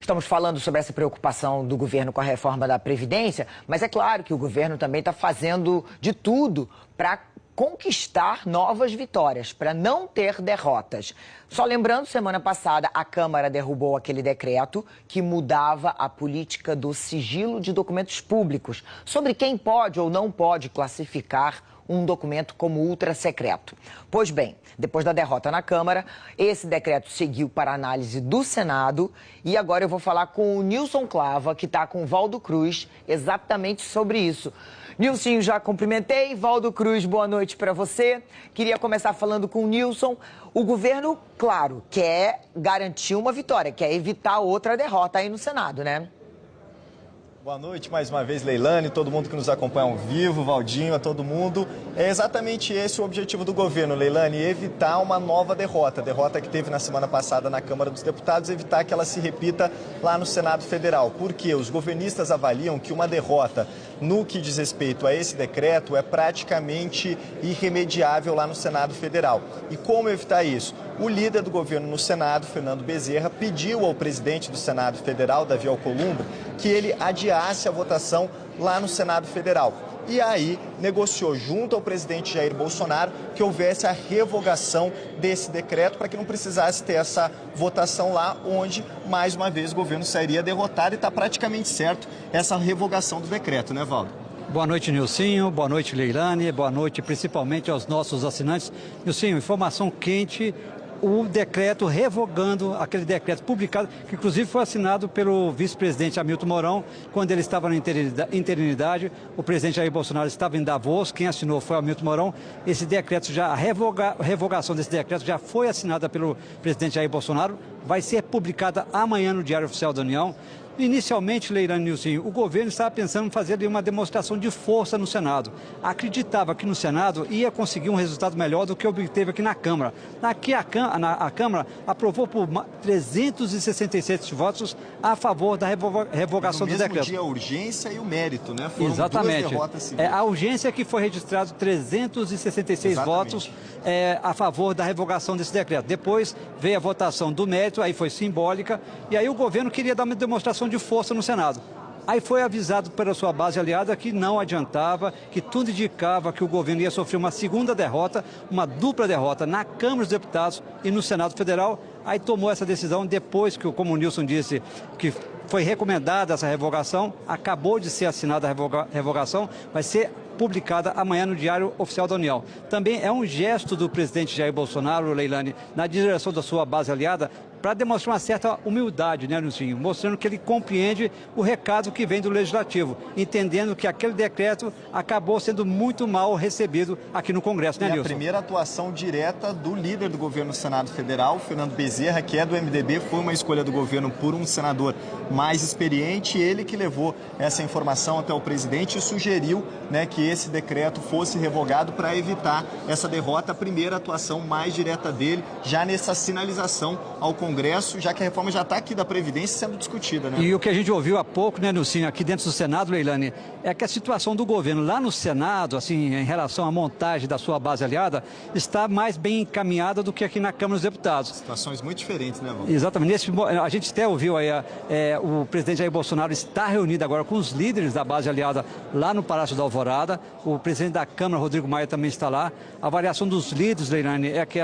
estamos falando sobre essa preocupação do governo com a reforma da Previdência, mas é claro que o governo também está fazendo de tudo para conquistar novas vitórias, para não ter derrotas. Só lembrando, semana passada, a Câmara derrubou aquele decreto que mudava a política do sigilo de documentos públicos, sobre quem pode ou não pode classificar um documento como ultra-secreto. Pois bem, depois da derrota na Câmara, esse decreto seguiu para análise do Senado e agora eu vou falar com o Nilson Clava, que está com o Valdo Cruz, exatamente sobre isso. Nilson, já cumprimentei. Valdo Cruz, boa noite para você. Queria começar falando com o Nilson. O governo, claro, quer garantir uma vitória, quer evitar outra derrota aí no Senado, né? Boa noite mais uma vez, Leilane, todo mundo que nos acompanha ao vivo, Valdinho, a todo mundo. É exatamente esse o objetivo do governo, Leilane, evitar uma nova derrota. A derrota que teve na semana passada na Câmara dos Deputados, evitar que ela se repita lá no Senado Federal. Porque os governistas avaliam que uma derrota no que diz respeito a esse decreto é praticamente irremediável lá no Senado Federal. E como evitar isso? O líder do governo no Senado, Fernando Bezerra, pediu ao presidente do Senado Federal, Davi Alcolumbre, que ele adiasse a votação lá no Senado Federal. E aí negociou junto ao presidente Jair Bolsonaro que houvesse a revogação desse decreto para que não precisasse ter essa votação lá, onde, mais uma vez, o governo sairia derrotado e está praticamente certo essa revogação do decreto, né, Valdo? Boa noite, Nilcinho. Boa noite, Leilane. Boa noite, principalmente aos nossos assinantes. Nilcinho, informação quente. O decreto revogando aquele decreto publicado, que inclusive foi assinado pelo vice-presidente Hamilton Mourão, quando ele estava na interinidade. O presidente Jair Bolsonaro estava em Davos, quem assinou foi o Hamilton Mourão. Esse decreto a revogação desse decreto já foi assinada pelo presidente Jair Bolsonaro, vai ser publicada amanhã no Diário Oficial da União. Inicialmente, Leilane, Nilcinho, o governo estava pensando em fazer uma demonstração de força no Senado. Acreditava que no Senado ia conseguir um resultado melhor do que obteve aqui na Câmara. Aqui a Câmara aprovou por 367 votos a favor da revogação do decreto. No mesmo dia, a urgência e o mérito, né? Foram exatamente. Duas derrotas seguidas. A urgência que foi registrado 366 votos a favor da revogação desse decreto. Depois veio a votação do mérito, aí foi simbólica, e aí o governo queria dar uma demonstração de força no Senado. Aí foi avisado pela sua base aliada que não adiantava, que tudo indicava que o governo ia sofrer uma segunda derrota, uma dupla derrota na Câmara dos Deputados e no Senado Federal. Aí tomou essa decisão depois que, como o Nilson disse, que foi recomendada essa revogação, acabou de ser assinada a revogação, vai ser publicada amanhã no Diário Oficial da União. Também é um gesto do presidente Jair Bolsonaro, Leilane, na direção da sua base aliada, para demonstrar uma certa humildade, né, Nilcinho? Mostrando que ele compreende o recado que vem do Legislativo, entendendo que aquele decreto acabou sendo muito mal recebido aqui no Congresso, né, Nilson? A primeira atuação direta do líder do governo no Senado Federal, Fernando Bezerra, que é do MDB, foi uma escolha do governo por um senador mais experiente, ele que levou essa informação até o presidente e sugeriu, né, que esse decreto fosse revogado para evitar essa derrota, a primeira atuação mais direta dele, já nessa sinalização ao Congresso, já que a reforma já está aqui da Previdência sendo discutida, né? E o que a gente ouviu há pouco, né, Nilcinho, aqui dentro do Senado, Leilane, é que a situação do governo lá no Senado, assim, em relação à montagem da sua base aliada, está mais bem encaminhada do que aqui na Câmara dos Deputados. Situações muito diferentes, né, Valdir? Exatamente. A gente até ouviu aí, o presidente Jair Bolsonaro está reunido agora com os líderes da base aliada lá no Palácio da Alvorada. O presidente da Câmara, Rodrigo Maia, também está lá. A avaliação dos líderes, Leilane, é que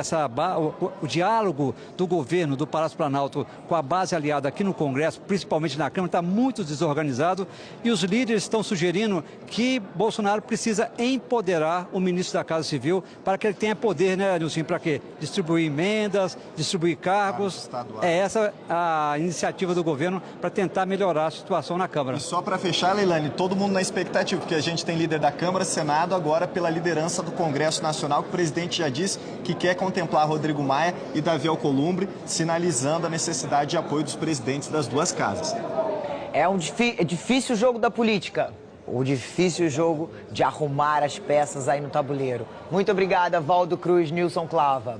o diálogo do governo, do Palácio Planalto, com a base aliada aqui no Congresso, principalmente na Câmara, está muito desorganizado. E os líderes estão sugerindo que Bolsonaro precisa empoderar o ministro da Casa Civil para que ele tenha poder, né, Nilson, para quê? Distribuir emendas, distribuir cargos. É essa a iniciativa do governo para tentar melhorar a situação na Câmara. E só para fechar, Leilane, todo mundo na expectativa, porque a gente tem líder da Câmara, Senado, agora pela liderança do Congresso Nacional, que o presidente já disse que quer contemplar Rodrigo Maia e Davi Alcolumbre, sinalizando a necessidade de apoio dos presidentes das duas casas. É difícil o jogo da política, o difícil jogo de arrumar as peças aí no tabuleiro. Muito obrigada, Valdo Cruz, Nilson Clava.